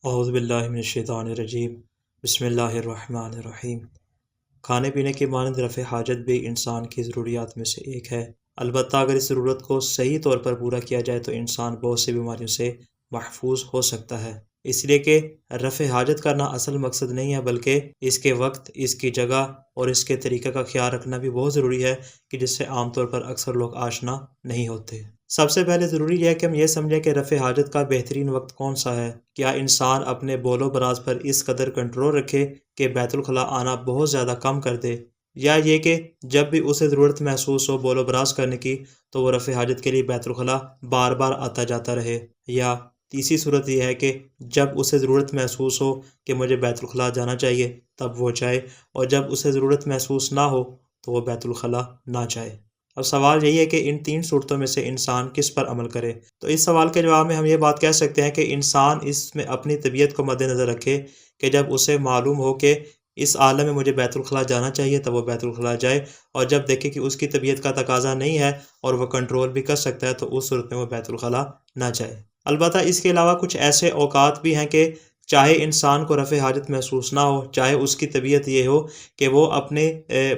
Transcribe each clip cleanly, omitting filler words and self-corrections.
اعوذ باللہ من الشیطان الرجیم بسم اللہ الرحمن الرحیم۔ کھانے پینے کی مانند رفع حاجت بھی انسان کی ضروریات میں سے ایک ہے، البتہ اگر اس ضرورت کو صحیح طور پر پورا کیا جائے تو انسان بہت سی بیماریوں سے محفوظ ہو سکتا ہے۔ اس لیے کہ رفع حاجت کرنا اصل مقصد نہیں ہے، بلکہ اس کے وقت، اس کی جگہ اور اس کے طریقہ کا خیال رکھنا بھی بہت ضروری ہے، کہ جس سے عام طور پر اکثر لوگ آشنا نہیں ہوتے۔ سب سے پہلے ضروری ہے کہ ہم یہ سمجھیں کہ رفع حاجت کا بہترین وقت کون سا ہے۔ کیا انسان اپنے بول و براز پر اس قدر کنٹرول رکھے کہ بیت الخلاء آنا بہت زیادہ کم کر دے، یا یہ کہ جب بھی اسے ضرورت محسوس ہو بول و براز کرنے کی تو وہ رفع حاجت کے لیے بیت الخلاء بار بار آتا جاتا رہے، یا تیسری صورت یہ ہے کہ جب اسے ضرورت محسوس ہو کہ مجھے بیت الخلاء جانا چاہیے تب وہ جائے، اور جب اسے ضرورت محسوس نہ ہو تو وہ بیت الخلاء نہ جائے۔ اب سوال یہی ہے کہ ان تین صورتوں میں سے انسان کس پر عمل کرے۔ تو اس سوال کے جواب میں ہم یہ بات کہہ سکتے ہیں کہ انسان اس میں اپنی طبیعت کو مد نظر رکھے کہ جب اسے معلوم ہو کہ اس عالم میں مجھے بیت الخلاء جانا چاہیے تب وہ بیت الخلاء جائے، اور جب دیکھے کہ اس کی طبیعت کا تقاضا نہیں ہے اور وہ کنٹرول بھی کر سکتا ہے تو اس صورت میں وہ بیت الخلاء نہ جائے۔ البتہ اس کے علاوہ کچھ ایسے اوقات بھی ہیں کہ چاہے انسان کو رفع حاجت محسوس نہ ہو، چاہے اس کی طبیعت یہ ہو کہ وہ اپنے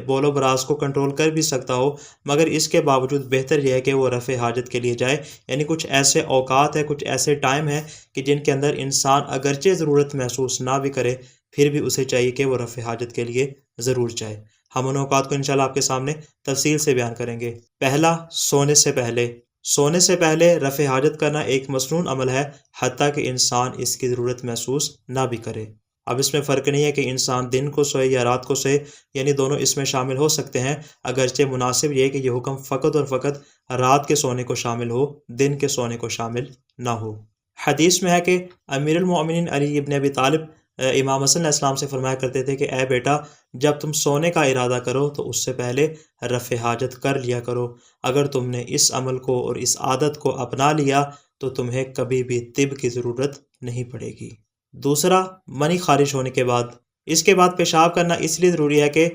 بول و براز کو کنٹرول کر بھی سکتا ہو، مگر اس کے باوجود بہتر یہ ہے کہ وہ رفع حاجت کے لیے جائے۔ یعنی کچھ ایسے اوقات ہیں، کچھ ایسے ٹائم ہیں کہ جن کے اندر انسان اگرچہ ضرورت محسوس نہ بھی کرے پھر بھی اسے چاہیے کہ وہ رفع حاجت کے لیے ضرور جائے۔ ہم ان اوقات کو انشاءاللہ آپ کے سامنے تفصیل سے بیان کریں گے۔ پہلا، سونے سے پہلے۔ سونے سے پہلے رفع حاجت کرنا ایک مسنون عمل ہے، حتیٰ کہ انسان اس کی ضرورت محسوس نہ بھی کرے۔ اب اس میں فرق نہیں ہے کہ انسان دن کو سوئے یا رات کو سوئے، یعنی دونوں اس میں شامل ہو سکتے ہیں، اگرچہ مناسب یہ ہے کہ یہ حکم فقط اور فقط رات کے سونے کو شامل ہو، دن کے سونے کو شامل نہ ہو۔ حدیث میں ہے کہ امیر المؤمنین علی ابن ابی طالب امام حسن علیہ السلام سے فرمایا کرتے تھے کہ اے بیٹا، جب تم سونے کا ارادہ کرو تو اس سے پہلے رفع حاجت کر لیا کرو۔ اگر تم نے اس عمل کو اور اس عادت کو اپنا لیا تو تمہیں کبھی بھی طب کی ضرورت نہیں پڑے گی۔ دوسرا، منی خارج ہونے کے بعد۔ اس کے بعد پیشاب کرنا اس لیے ضروری ہے کہ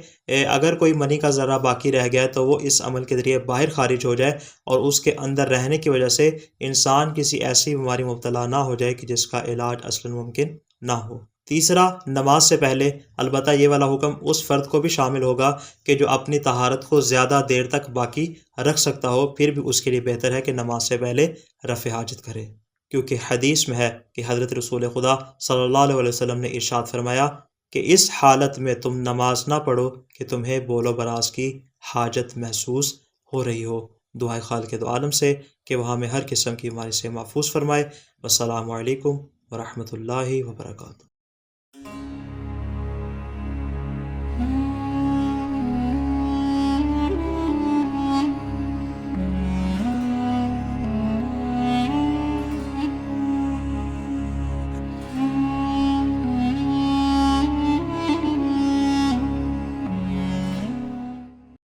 اگر کوئی منی کا ذرہ باقی رہ گیا تو وہ اس عمل کے ذریعے باہر خارج ہو جائے، اور اس کے اندر رہنے کی وجہ سے انسان کسی ایسی بیماری مبتلا نہ ہو جائے کہ جس کا علاج اصلاً ممکن نہ ہو۔ تیسرا، نماز سے پہلے۔ البتہ یہ والا حکم اس فرد کو بھی شامل ہوگا کہ جو اپنی طہارت کو زیادہ دیر تک باقی رکھ سکتا ہو، پھر بھی اس کے لیے بہتر ہے کہ نماز سے پہلے رفع حاجت کرے، کیونکہ حدیث میں ہے کہ حضرت رسول خدا صلی اللہ علیہ وسلم نے ارشاد فرمایا کہ اس حالت میں تم نماز نہ پڑھو کہ تمہیں بول و براز کی حاجت محسوس ہو رہی ہو۔ دعائے خالق دو عالم سے کہ وہ ہمیں ہر قسم کی بیماری سے محفوظ فرمائے۔ والسلام علیکم ورحمۃ اللہ وبرکاتہ۔